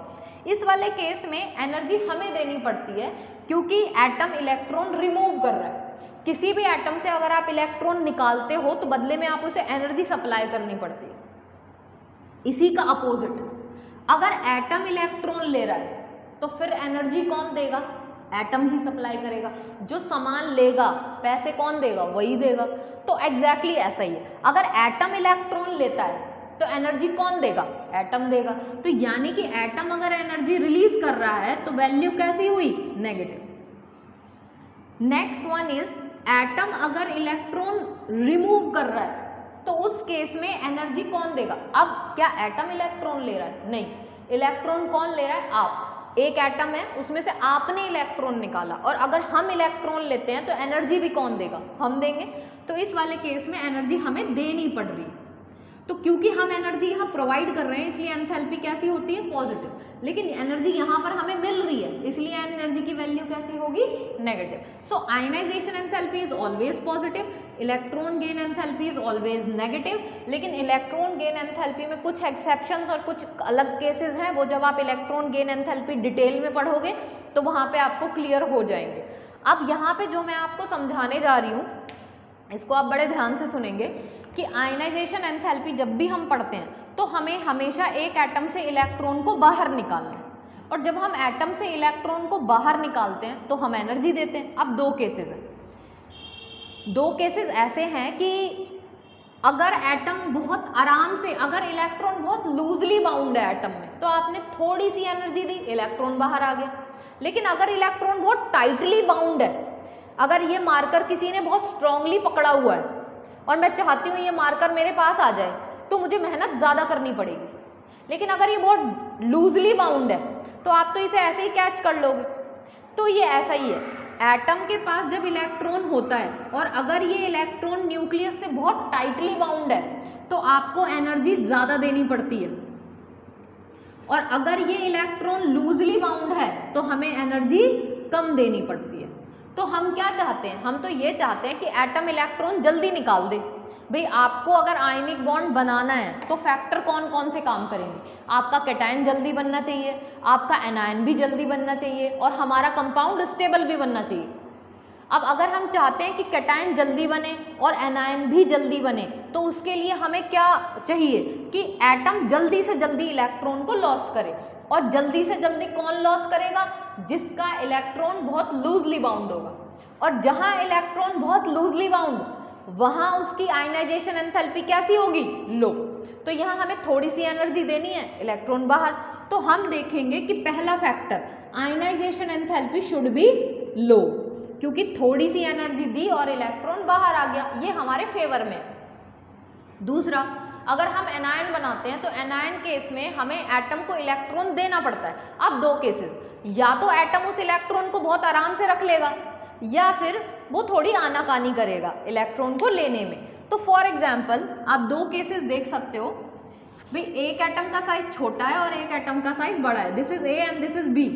Speaker 1: इस वाले केस में एनर्जी हमें देनी पड़ती है क्योंकि एटम इलेक्ट्रॉन रिमूव कर रहा है। किसी भी एटम से अगर आप इलेक्ट्रॉन निकालते हो तो बदले में आप उसे एनर्जी सप्लाई करनी पड़ती है। इसी का अपोजिट, अगर एटम इलेक्ट्रॉन ले रहा है तो फिर एनर्जी कौन देगा? एटम ही सप्लाई करेगा। जो सामान लेगा पैसे कौन देगा? वही देगा। तो एग्जैक्टली ऐसा ही है, अगर एटम इलेक्ट्रॉन लेता है तो एनर्जी कौन देगा? एटम देगा। तो यानी कि एटम अगर एनर्जी रिलीज कर रहा है तो वैल्यू कैसी हुई? Negative. Next one is, atom अगर इलेक्ट्रॉन रिमूव कर रहा है तो उस केस में एनर्जी कौन देगा? अब क्या एटम इलेक्ट्रॉन ले रहा है? नहीं, इलेक्ट्रॉन कौन ले रहा है? आप। एक एटम है, उसमें से आपने इलेक्ट्रॉन निकाला, और अगर हम इलेक्ट्रॉन लेते हैं तो एनर्जी भी कौन देगा? हम देंगे। तो इस वाले केस में एनर्जी हमें देनी पड़ रही है। तो क्योंकि हम एनर्जी यहाँ प्रोवाइड कर रहे हैं इसलिए एंथैल्पी कैसी होती है? पॉजिटिव। लेकिन एनर्जी यहाँ पर हमें मिल रही है इसलिए एनर्जी की वैल्यू कैसी होगी? Negative. So ionization enthalpy is always positive, electron gain enthalpy is always negative. लेकिन इलेक्ट्रॉन गेन एंथैल्पी में कुछ एक्सेप्शंस और कुछ अलग केसेस हैं, वो जब आप इलेक्ट्रॉन गेन एंथैल्पी डिटेल में पढ़ोगे तो वहाँ पे आपको क्लियर हो जाएंगे। अब यहाँ पे जो मैं आपको समझाने जा रही हूँ इसको आप बड़े ध्यान से सुनेंगे कि आयनाइजेशन एंथैल्पी जब भी हम पढ़ते हैं तो हमें हमेशा एक एटम से इलेक्ट्रॉन को बाहर निकालना है, और जब हम एटम से इलेक्ट्रॉन को बाहर निकालते हैं तो हम एनर्जी देते हैं। अब दो केसेस हैं। दो केसेस ऐसे हैं कि अगर एटम बहुत आराम से, अगर इलेक्ट्रॉन बहुत लूजली बाउंड है एटम में तो आपने थोड़ी सी एनर्जी दी, इलेक्ट्रॉन बाहर आ गया। लेकिन अगर इलेक्ट्रॉन बहुत टाइटली बाउंड है, अगर ये मार्कर किसी ने बहुत स्ट्रांगली पकड़ा हुआ है और मैं चाहती हूँ ये मार्कर मेरे पास आ जाए तो मुझे मेहनत ज़्यादा करनी पड़ेगी। लेकिन अगर ये बहुत लूजली बाउंड है तो आप तो इसे ऐसे ही कैच कर लोगे। तो ये ऐसा ही है, एटम के पास जब इलेक्ट्रॉन होता है और अगर ये इलेक्ट्रॉन न्यूक्लियस से बहुत टाइटली बाउंड है तो आपको एनर्जी ज़्यादा देनी पड़ती है, और अगर ये इलेक्ट्रॉन लूजली बाउंड है तो हमें एनर्जी कम देनी पड़ती है। तो हम क्या चाहते हैं? हम तो ये चाहते हैं कि एटम इलेक्ट्रॉन जल्दी निकाल दे। भाई आपको अगर आयनिक बॉन्ड बनाना है तो फैक्टर कौन कौन से काम करेंगे? आपका कैटायन जल्दी बनना चाहिए, आपका एनायन भी जल्दी बनना चाहिए, और हमारा कंपाउंड स्टेबल भी बनना चाहिए। अब अगर हम चाहते हैं कि कैटायन जल्दी बने और एनायन भी जल्दी बने तो उसके लिए हमें क्या चाहिए कि एटम जल्दी से जल्दी इलेक्ट्रॉन को लॉस करे। और जल्दी से जल्दी कौन लॉस करेगा? जिसका इलेक्ट्रॉन बहुत लूजली बाउंड होगा, और जहां इलेक्ट्रॉन बहुत लूजली बाउंड वहां उसकी आयनाइजेशन एंथैल्पी कैसी होगी? लो। तो यहाँ हमें थोड़ी सी एनर्जी देनी है, इलेक्ट्रॉन बाहर। तो हम देखेंगे कि पहला factor ionisation enthalpy should be low, क्योंकि थोड़ी सी एनर्जी दी और इलेक्ट्रॉन बाहर आ गया, ये हमारे फेवर में। दूसरा, अगर हम एनायन बनाते हैं तो एनायन केस में हमें एटम को इलेक्ट्रॉन देना पड़ता है। अब दो केसेस, या तो एटम उस इलेक्ट्रॉन को बहुत आराम से रख लेगा या फिर वो थोड़ी आनाकानी करेगा इलेक्ट्रॉन को लेने में। तो फॉर एग्जाम्पल आप दो केसेस देख सकते हो। भाई एक एटम का साइज छोटा है और एक एटम का साइज बड़ा है, this is A and this is B.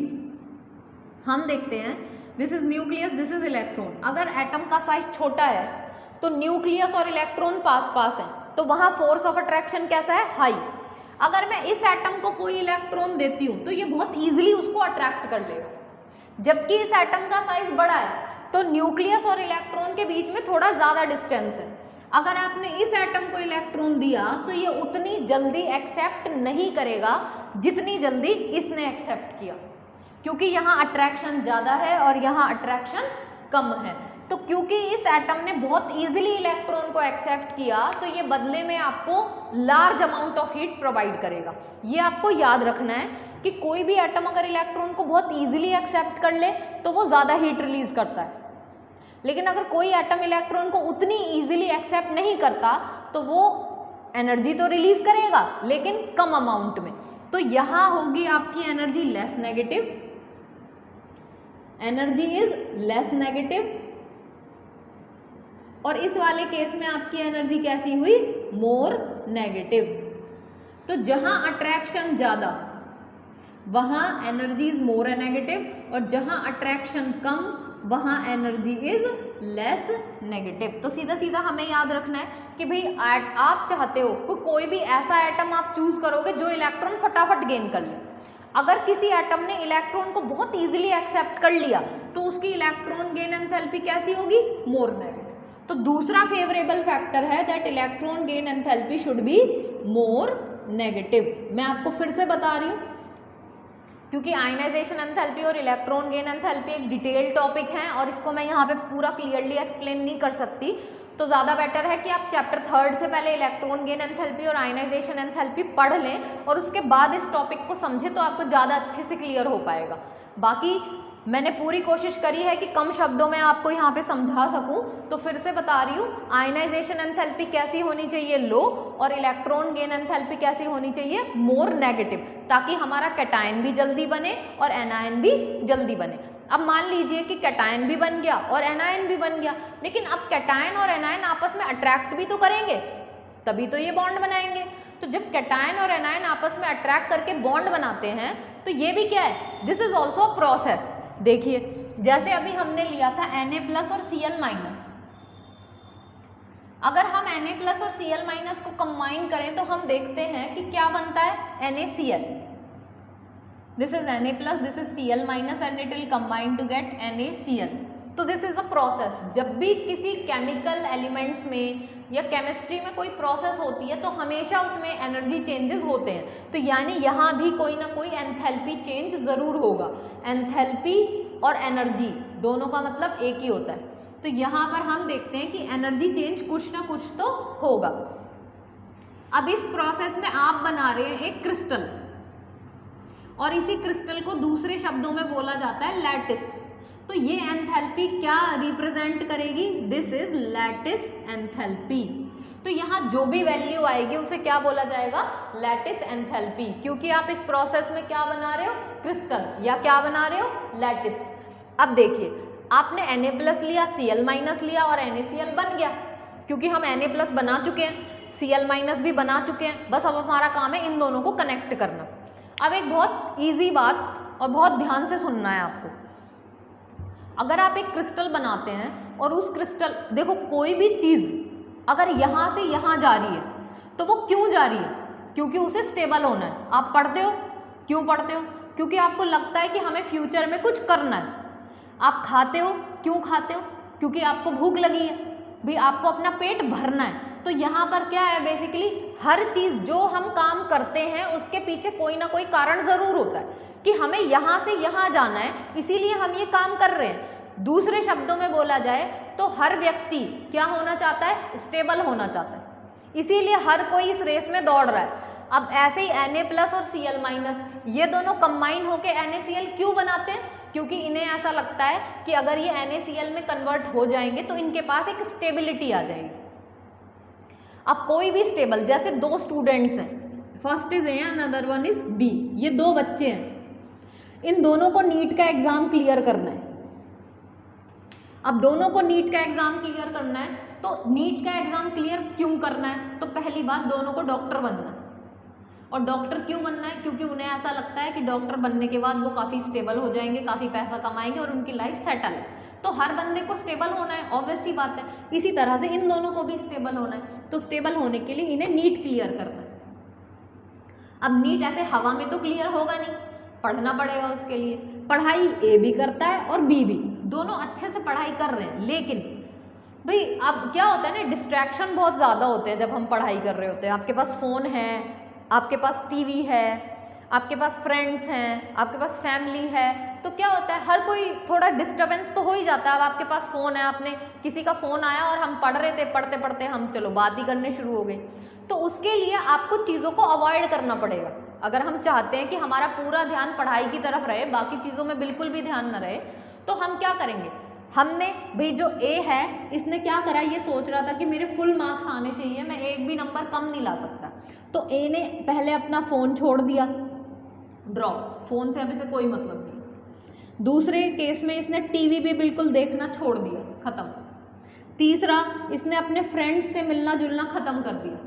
Speaker 1: हम देखते हैं this is nucleus, this is electron. अगर एटम का साइज छोटा है तो न्यूक्लियस और इलेक्ट्रॉन पास पास हैं, तो वहां फोर्स ऑफ अट्रैक्शन कैसा है? हाई। अगर मैं इस एटम को कोई इलेक्ट्रॉन देती हूँ तो ये बहुत इजीली उसको अट्रैक्ट कर लेगा, जबकि इस एटम का साइज बड़ा है तो न्यूक्लियस और इलेक्ट्रॉन के बीच में थोड़ा ज़्यादा डिस्टेंस है। अगर आपने इस एटम को इलेक्ट्रॉन दिया तो ये उतनी जल्दी एक्सेप्ट नहीं करेगा जितनी जल्दी इसने एक्सेप्ट किया, क्योंकि यहाँ अट्रैक्शन ज़्यादा है और यहाँ अट्रैक्शन कम है। तो क्योंकि इस एटम ने बहुत इजीली इलेक्ट्रॉन को एक्सेप्ट किया तो ये बदले में आपको large amount of heat provide करेगा। ये आपको याद रखना है कि कोई भी एटम अगर इलेक्ट्रॉन को बहुत इजीली एक्सेप्ट कर ले तो वो ज़्यादा हीट रिलीज करता है, लेकिन अगर कोई एटम इलेक्ट्रॉन को उतनी इजीली एक्सेप्ट नहीं करता तो वो एनर्जी तो रिलीज करेगा लेकिन कम अमाउंट में। तो यहाँ होगी आपकी energy less negative, energy is less negative, और इस वाले केस में आपकी एनर्जी कैसी हुई? मोर नेगेटिव। तो जहां अट्रैक्शन ज्यादा वहां एनर्जी इज मोर नेगेटिव, और जहां अट्रैक्शन कम वहां एनर्जी इज लेस नेगेटिव। तो सीधा सीधा हमें याद रखना है कि भाई आप चाहते हो कोई भी ऐसा एटम आप चूज करोगे जो इलेक्ट्रॉन फटाफट गेन कर ले। अगर किसी एटम ने इलेक्ट्रॉन को बहुत इजीली एक्सेप्ट कर लिया तो उसकी इलेक्ट्रॉन गेन एंथैल्पी कैसी होगी, मोर नेगेटिव। तो दूसरा फेवरेबल फैक्टर है that electron gain enthalpy should be more negative. मैं आपको फिर से बता रही हूँ, क्योंकि आयनाइजेशन एंथैल्पी और इलेक्ट्रॉन गेन एंथैल्पी एक डिटेल टॉपिक है और इसको मैं यहाँ पे पूरा क्लियरली एक्सप्लेन नहीं कर सकती, तो ज़्यादा बेटर है कि आप चैप्टर 3 से पहले इलेक्ट्रॉन गेन एंथैल्पी और आयनाइजेशन एंथैल्पी पढ़ लें और उसके बाद इस टॉपिक को समझें, तो आपको ज़्यादा अच्छे से क्लियर हो पाएगा। बाकी मैंने पूरी कोशिश करी है कि कम शब्दों में आपको यहाँ पे समझा सकूँ, तो फिर से बता रही हूँ, आयनाइजेशन एंथैल्पी कैसी होनी चाहिए, लो, और इलेक्ट्रॉन गेन एंथैल्पी कैसी होनी चाहिए, मोर नेगेटिव, ताकि हमारा कैटायन भी जल्दी बने और एनायन भी जल्दी बने। अब मान लीजिए कि कैटायन भी बन गया और एनायन भी बन गया, लेकिन अब कैटायन और एनायन आपस में अट्रैक्ट भी तो करेंगे, तभी तो ये बॉन्ड बनाएंगे। तो जब कैटायन और एनायन आपस में अट्रैक्ट करके बॉन्ड बनाते हैं तो ये भी क्या है, this is also a process. देखिए जैसे अभी हमने लिया था Na+ और Cl-, अगर हम Na+ और Cl- को कंबाइन करें तो हम देखते हैं कि क्या बनता है, NaCl। This is Na+, this is Cl- and it will combine to get NaCl। तो दिस इज अ प्रोसेस। जब भी किसी केमिकल एलिमेंट्स में या केमिस्ट्री में कोई प्रोसेस होती है तो हमेशा उसमें एनर्जी चेंजेस होते हैं, तो यानी यहाँ भी कोई ना कोई एंथैल्पी चेंज जरूर होगा। एंथैल्पी और एनर्जी दोनों का मतलब एक ही होता है, तो यहाँ पर हम देखते हैं कि एनर्जी चेंज कुछ ना कुछ तो होगा। अब इस प्रोसेस में आप बना रहे हैं एक क्रिस्टल, और इसी क्रिस्टल को दूसरे शब्दों में बोला जाता है लैटिस। तो ये एंथैल्पी क्या रिप्रेजेंट करेगी, दिस इज लैटिस एंथैल्पी। तो यहाँ जो भी वैल्यू आएगी उसे क्या बोला जाएगा, लैटिस एंथैल्पी, क्योंकि आप इस प्रोसेस में क्या बना रहे हो, क्रिस्टल, या क्या बना रहे हो, लैटिस। अब देखिए आपने Na+ लिया, Cl- लिया और NaCl बन गया, क्योंकि हम Na+ बना चुके हैं, Cl- भी बना चुके हैं, बस अब हमारा काम है इन दोनों को कनेक्ट करना। अब एक बहुत ईजी बात और बहुत ध्यान से सुनना है आपको, अगर आप एक क्रिस्टल बनाते हैं और उस क्रिस्टल, देखो कोई भी चीज़ अगर यहाँ से यहाँ जा रही है तो वो क्यों जा रही है, क्योंकि उसे स्टेबल होना है। आप पढ़ते हो, क्यों पढ़ते हो, क्योंकि आपको लगता है कि हमें फ्यूचर में कुछ करना है। आप खाते हो, क्यों खाते हो, क्योंकि आपको भूख लगी है, भी आपको अपना पेट भरना है। तो यहाँ पर क्या है, बेसिकली हर चीज़ जो हम काम करते हैं उसके पीछे कोई ना कोई कारण ज़रूर होता है कि हमें यहाँ से यहाँ जाना है, इसीलिए हम ये काम कर रहे हैं। दूसरे शब्दों में बोला जाए तो हर व्यक्ति क्या होना चाहता है, स्टेबल होना चाहता है, इसीलिए हर कोई इस रेस में दौड़ रहा है। अब ऐसे ही Na+ और Cl- ये दोनों कंबाइन होकर NaCl क्यों बनाते हैं, क्योंकि इन्हें ऐसा लगता है कि अगर ये NaCl में कन्वर्ट हो जाएंगे तो इनके पास एक स्टेबिलिटी आ जाएगी। अब कोई भी स्टेबल, जैसे दो स्टूडेंट्स हैं, first is A another one is B, ये दो बच्चे हैं, इन दोनों को नीट का एग्जाम क्लियर करना है। अब दोनों को नीट का एग्जाम क्लियर करना है, तो नीट का एग्जाम क्लियर क्यों करना है, तो पहली बात दोनों को डॉक्टर बनना है। और डॉक्टर क्यों बनना है, क्योंकि उन्हें ऐसा लगता है कि डॉक्टर बनने के बाद वो काफ़ी स्टेबल हो जाएंगे, काफ़ी पैसा कमाएंगे और उनकी लाइफ सेटल है। तो हर बंदे को स्टेबल होना है, ऑब्वियस सी बात है। इसी तरह से इन दोनों को भी स्टेबल होना है, तो स्टेबल होने के लिए इन्हें नीट क्लियर करना है। अब नीट ऐसे हवा में तो क्लियर होगा नहीं, पढ़ना पड़ेगा उसके लिए। पढ़ाई ए भी करता है और बी भी, दोनों अच्छे से पढ़ाई कर रहे हैं, लेकिन भाई अब क्या होता है ना, डिस्ट्रैक्शन बहुत ज़्यादा होते हैं जब हम पढ़ाई कर रहे होते हैं। आपके पास फ़ोन है, आपके पास टीवी है, आपके पास फ्रेंड्स हैं, आपके पास फैमिली है, तो क्या होता है हर कोई थोड़ा डिस्टर्बेंस तो हो ही जाता है। अब आपके पास फ़ोन है, आपने किसी का फ़ोन आया और हम पढ़ रहे थे, पढ़ते पढ़ते हम चलो बात ही करने शुरू हो गई, तो उसके लिए आपको चीज़ों को अवॉइड करना पड़ेगा। अगर हम चाहते हैं कि हमारा पूरा ध्यान पढ़ाई की तरफ रहे, बाकी चीज़ों में बिल्कुल भी ध्यान न रहे, तो हम क्या करेंगे, हमने भाई जो ए है इसने क्या करा, ये सोच रहा था कि मेरे फुल मार्क्स आने चाहिए, मैं एक भी नंबर कम नहीं ला सकता, तो ए ने पहले अपना फ़ोन छोड़ दिया, ड्रॉप, फ़ोन से अब इसे कोई मतलब नहीं। दूसरे केस में इसने टीवी भी बिल्कुल देखना छोड़ दिया, ख़त्म। तीसरा, इसने अपने फ्रेंड्स से मिलना जुलना ख़त्म कर दिया।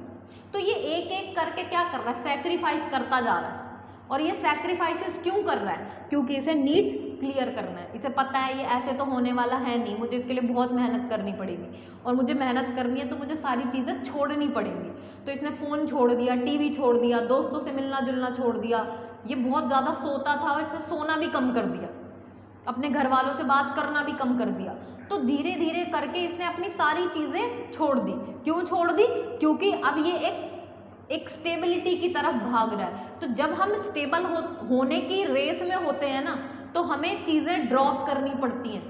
Speaker 1: तो ये एक एक करके क्या कर रहा है, सैक्रिफाइस करता जा रहा है। और ये सैक्रिफाइसेस क्यों कर रहा है, क्योंकि इसे नीट क्लियर करना है। इसे पता है ये ऐसे तो होने वाला है नहीं, मुझे इसके लिए बहुत मेहनत करनी पड़ेगी, और मुझे मेहनत करनी है तो मुझे सारी चीज़ें छोड़नी पड़ेंगी। तो इसने फ़ोन छोड़ दिया, टीवी छोड़ दिया, दोस्तों से मिलना जुलना छोड़ दिया, ये बहुत ज़्यादा सोता था और इसने सोना भी कम कर दिया, अपने घर वालों से बात करना भी कम कर दिया। तो धीरे धीरे करके इसने अपनी सारी चीज़ें छोड़ दी। क्यों छोड़ दी? क्योंकि अब ये एक स्टेबिलिटी की तरफ भाग रहा है। तो जब हम स्टेबल होने की रेस में होते हैं ना, तो हमें चीज़ें ड्रॉप करनी पड़ती हैं,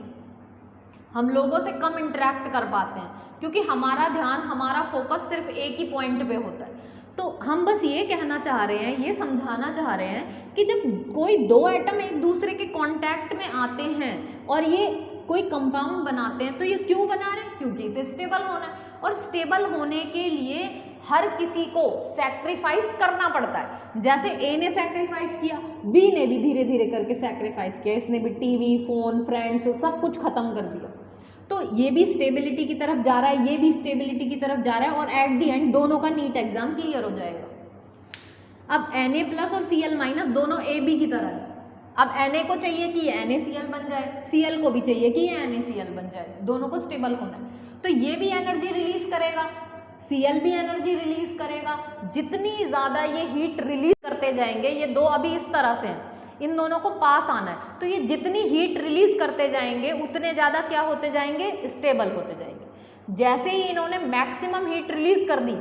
Speaker 1: हम लोगों से कम इंटरेक्ट कर पाते हैं, क्योंकि हमारा ध्यान, हमारा फोकस सिर्फ एक ही पॉइंट पे होता है। तो हम बस ये कहना चाह रहे हैं, ये समझाना चाह रहे हैं कि जब कोई दो एटम एक दूसरे के कांटेक्ट में आते हैं और ये कोई कंपाउंड बनाते हैं, तो ये क्यों बना रहे हैं? क्योंकि इसे स्टेबल होना है, और स्टेबल होने के लिए हर किसी को सैक्रिफाइस करना पड़ता है। जैसे ए ने सैक्रिफाइस किया, बी ने भी धीरे धीरे करके सैक्रिफाइस किया, इसने भी टीवी, फोन, फ्रेंड्स सब कुछ खत्म कर दिया। तो ये भी स्टेबिलिटी की तरफ जा रहा है, ये भी स्टेबिलिटी की तरफ जा रहा है, और एट दी एंड दोनों का नीट एग्जाम क्लियर हो जाएगा। अब Na+ और Cl- दोनों AB की तरह है। अब Na को चाहिए कि ये NaCl बन जाए, Cl को भी चाहिए कि ये NaCl बन जाए, दोनों को स्टेबल होना है। तो ये भी एनर्जी रिलीज करेगा, Cl भी एनर्जी रिलीज करेगा। जितनी ज़्यादा ये हीट रिलीज करते जाएंगे, ये दो अभी इस तरह से हैं, इन दोनों को पास आना है, तो ये जितनी हीट रिलीज करते जाएंगे उतने ज़्यादा क्या होते जाएंगे? स्टेबल होते जाएंगे। जैसे ही इन्होंने मैक्सिमम हीट रिलीज कर दी,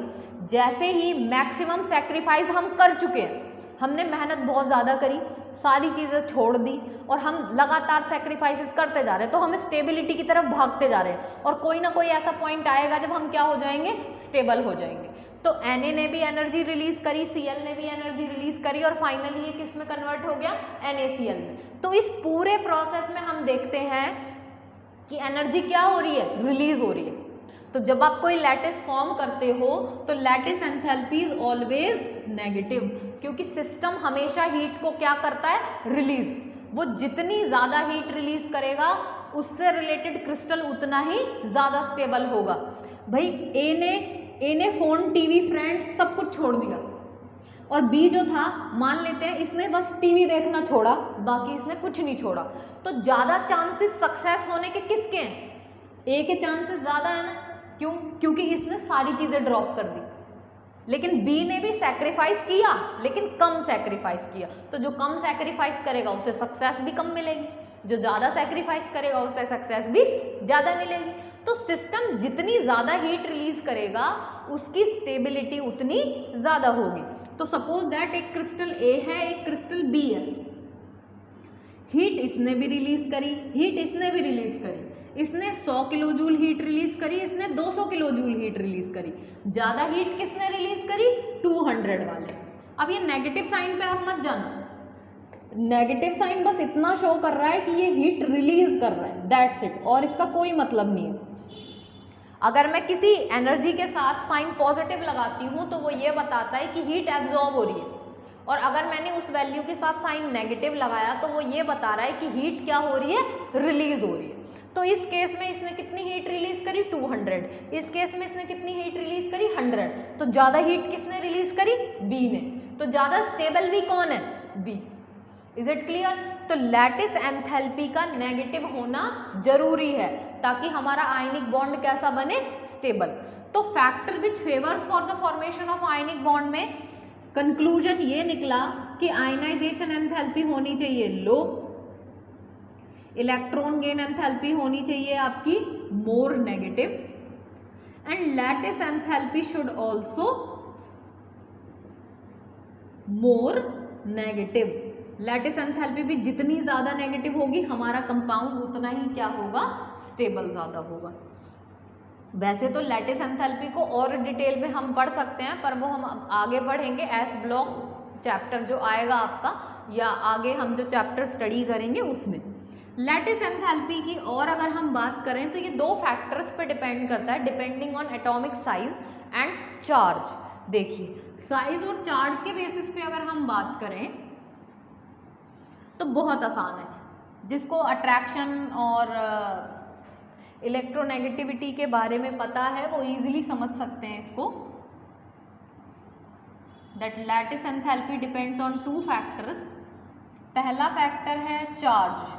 Speaker 1: जैसे ही मैक्सिमम सैक्रिफाइस हम कर चुके हैं, हमने मेहनत बहुत ज़्यादा करी, सारी चीज़ें छोड़ दी और हम लगातार सैक्रिफाइसेस करते जा रहे हैं, तो हम स्टेबिलिटी की तरफ भागते जा रहे हैं, और कोई ना कोई ऐसा पॉइंट आएगा जब हम क्या हो जाएंगे? स्टेबल हो जाएंगे। तो Na ने भी एनर्जी रिलीज करी, Cl ने भी एनर्जी रिलीज करी, और फाइनली ये किस में कन्वर्ट हो गया? NaCl में। तो इस पूरे प्रोसेस में हम देखते हैं कि एनर्जी क्या हो रही है? रिलीज हो रही है। तो जब आप कोई लैटिस फॉर्म करते हो तो lattice enthalpy is always negative, क्योंकि सिस्टम हमेशा हीट को क्या करता है? रिलीज। वो जितनी ज़्यादा हीट रिलीज करेगा, उससे रिलेटेड क्रिस्टल उतना ही ज़्यादा स्टेबल होगा। भाई ए ने फोन, टीवी, फ्रेंड्स सब कुछ छोड़ दिया, और बी जो था, मान लेते हैं इसने बस टीवी देखना छोड़ा, बाकी इसने कुछ नहीं छोड़ा, तो ज़्यादा चांसेस सक्सेस होने के किसके हैं? ए के चांसेस ज़्यादा है ना। क्यों? क्योंकि इसने सारी चीज़ें ड्रॉप कर दी। लेकिन बी ने भी सैक्रिफाइस किया, लेकिन कम सैक्रिफाइस किया, तो जो कम सैक्रिफाइस करेगा उसे सक्सेस भी कम मिलेगी, जो ज़्यादा सैक्रिफाइस करेगा उसे सक्सेस भी ज़्यादा मिलेगी। तो सिस्टम जितनी ज़्यादा हीट रिलीज करेगा, उसकी स्टेबिलिटी उतनी ज़्यादा होगी। तो सपोज दैट एक क्रिस्टल ए है, एक क्रिस्टल बी है, हीट इसने भी रिलीज करी, हीट इसने भी रिलीज करी, इसने 100 किलो जूल हीट रिलीज करी, इसने 200 किलो जूल हीट रिलीज करी। ज़्यादा हीट किसने रिलीज करी? 200 वाले। अब ये नेगेटिव साइन पे आप मत जाना, नेगेटिव साइन बस इतना शो कर रहा है कि ये हीट रिलीज कर रहा है, दैट्स इट, और इसका कोई मतलब नहीं है। अगर मैं किसी एनर्जी के साथ साइन पॉजिटिव लगाती हूँ तो वो ये बताता है कि हीट एब्जॉर्ब हो रही है, और अगर मैंने उस वैल्यू के साथ साइन नेगेटिव लगाया तो वो ये बता रहा है कि हीट क्या हो रही है? रिलीज हो रही है। तो इस केस में इसने कितनी हीट रिलीज करी? 200। इस केस में इसने कितनी हीट रिलीज करी? 100। तो ज़्यादा हीट किसने रिलीज करी? बी ने। तो ज़्यादा स्टेबल भी कौन है? बी। Is it clear? तो लैटिस एंथैल्पी का नेगेटिव होना जरूरी है ताकि हमारा आयनिक बॉन्ड कैसा बने? स्टेबल। तो factor which favours for the formation of ionic bond में कंक्लूजन ये निकला कि आयनाइजेशन एंथैल्पी होनी चाहिए लो, इलेक्ट्रॉन गेन एंथैल्पी होनी चाहिए आपकी more negative, and lattice enthalpy should also more negative. Lattice enthalpy भी जितनी ज़्यादा नेगेटिव होगी, हमारा कंपाउंड उतना ही क्या होगा? स्टेबल ज़्यादा होगा। वैसे तो लैटिस एंथैल्पी को और डिटेल में हम पढ़ सकते हैं, पर वो हम आगे पढ़ेंगे एस ब्लॉक चैप्टर जो आएगा आपका, या आगे हम जो चैप्टर स्टडी करेंगे उसमें। लैटिस एंथैल्पी की और अगर हम बात करें तो ये दो फैक्टर्स पे डिपेंड करता है, depending on atomic size and charge. देखिए, साइज और चार्ज के बेसिस पे अगर हम बात करें तो बहुत आसान है, जिसको अट्रैक्शन और इलेक्ट्रोनेगेटिविटी के बारे में पता है वो इजीली समझ सकते हैं इसको। That lattice enthalpy depends on 2 factors. पहला फैक्टर है चार्ज।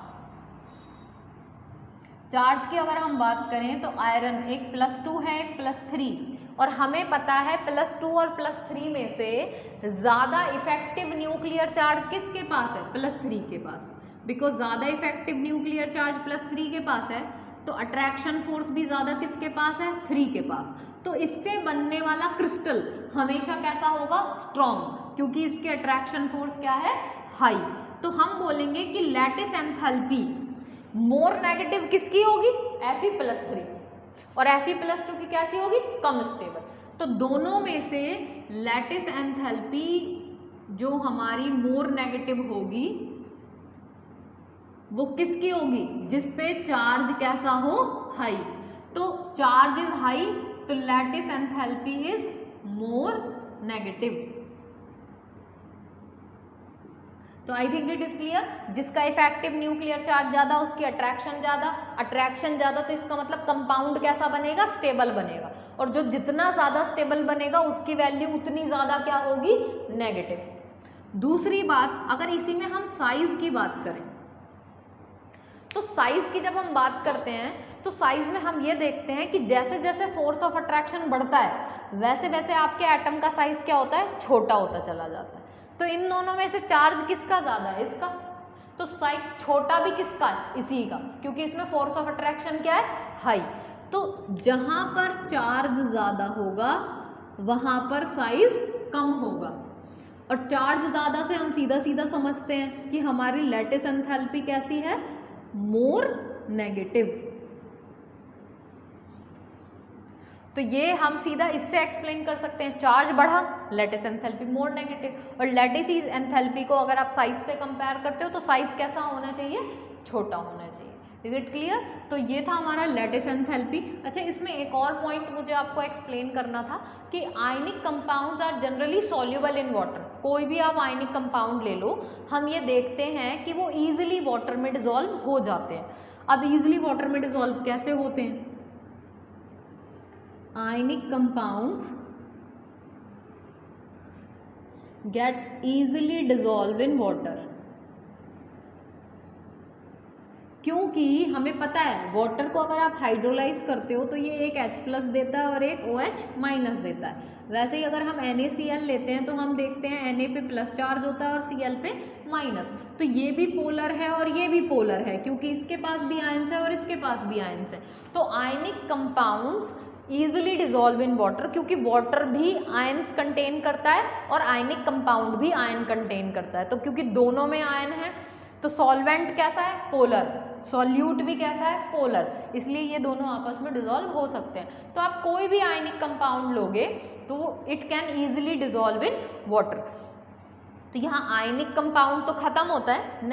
Speaker 1: चार्ज की अगर हम बात करें तो आयरन एक +2 है, एक +3, और हमें पता है +2 और +3 में से ज़्यादा इफेक्टिव न्यूक्लियर चार्ज किसके पास है? +3 के पास, बिकॉज ज़्यादा इफेक्टिव न्यूक्लियर चार्ज +3 के पास है, तो अट्रैक्शन फोर्स भी ज़्यादा किसके पास है? 3 के पास। तो इससे बनने वाला क्रिस्टल हमेशा कैसा होगा? स्ट्रॉन्ग, क्योंकि इसके अट्रैक्शन फोर्स क्या है? हाई। तो हम बोलेंगे कि लैटिस एंथैल्पी मोर नेगेटिव किसकी होगी? Fe+3, और Fe+2 की कैसी होगी? कम स्टेबल। तो दोनों में से लैटिस एंथैल्पी जो हमारी मोर नेगेटिव होगी वो किसकी होगी? जिस पे चार्ज कैसा हो? हाई। तो चार्ज इज हाई, तो lattice enthalpy is more negative. तो I think it is clear. जिसका इफेक्टिव न्यूक्लियर चार्ज ज्यादा उसकी अट्रैक्शन ज्यादा, अट्रैक्शन ज्यादा तो इसका मतलब कंपाउंड कैसा बनेगा? स्टेबल बनेगा, और जो जितना ज्यादा स्टेबल बनेगा उसकी वैल्यू उतनी ज्यादा क्या होगी? नेगेटिव। दूसरी बात, अगर इसी में हम साइज की बात करें, तो साइज की जब हम बात करते हैं तो साइज में हम ये देखते हैं कि जैसे जैसे फोर्स ऑफ अट्रैक्शन बढ़ता है वैसे वैसे आपके एटम का साइज क्या होता है? छोटा होता चला जाता है। तो इन दोनों में से चार्ज किसका ज्यादा है? इसका। तो साइज छोटा भी किसका है? इसी का, क्योंकि इसमें फोर्स ऑफ अट्रैक्शन क्या है? हाई। तो जहां पर चार्ज ज्यादा होगा वहां पर साइज कम होगा, और चार्ज ज्यादा से हम सीधा सीधा समझते हैं कि हमारी लैटिस एंथैल्पी कैसी है? मोर नेगेटिव। तो ये हम सीधा इससे एक्सप्लेन कर सकते हैं, चार्ज बढ़ा लैटिस एंथैल्पी मोर नेगेटिव, और लैटिस एंथैल्पी को अगर आप साइज से कंपेयर करते हो तो साइज कैसा होना चाहिए? छोटा होना चाहिए। Is it clear? तो ये था हमारा लैटिस एंथैल्पी। अच्छा, इसमें एक और पॉइंट मुझे आपको एक्सप्लेन करना था कि ionic compounds are generally soluble in water. कोई भी आप आयनिक कंपाउंड ले लो, हम ये देखते हैं कि वो ईजिली वाटर में डिजोल्व हो जाते हैं। अब ईजिली वाटर में डिजोल्व कैसे होते हैं? Ionic compounds get easily dissolved in water, क्योंकि हमें पता है वाटर को अगर आप हाइड्रोलाइज करते हो तो ये एक H+ देता है और एक OH- देता है। वैसे ही अगर हम NaCl लेते हैं तो हम देखते हैं Na पे प्लस चार्ज होता है और Cl पे माइनस। तो ये भी पोलर है और ये भी पोलर है, क्योंकि इसके पास भी आयंस है और इसके पास भी आयंस है। तो ionic compounds easily dissolve in water, क्योंकि वाटर भी आयंस कंटेन करता है और आयनिक कंपाउंड भी आयन कंटेन करता है। तो क्योंकि दोनों में आयन है तो सॉल्वेंट कैसा है? पोलर। सॉल्यूट भी कैसा है? पोलर। इसलिए ये दोनों आपस में डिजोल्व हो सकते हैं। तो आप कोई भी आयनिक कंपाउंड लोगे तो it can easily dissolve in water. तो यहाँ आयनिक कंपाउंड तो खत्म होता है।